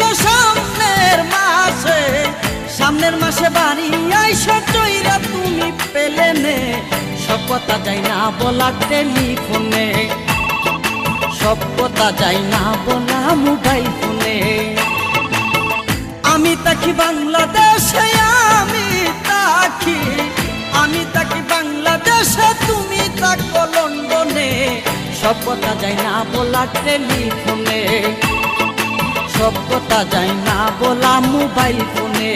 আইসো সামনের মাসে বাড়ি আইসো চইরা তুমি পেলেনে সব কথা যাই না বলা টেলিফোনে, সব কথা যাই না বলা মোবাইল ফোনে। আমি তাকি বাংলাদেশে, আমি তাকি বাংলাদেশে, তুমি তাকো লন্ডনে, সব কথা যাই না বলা টেলিফোনে, সব কথা যাই না বলা মোবাইল ফোনে।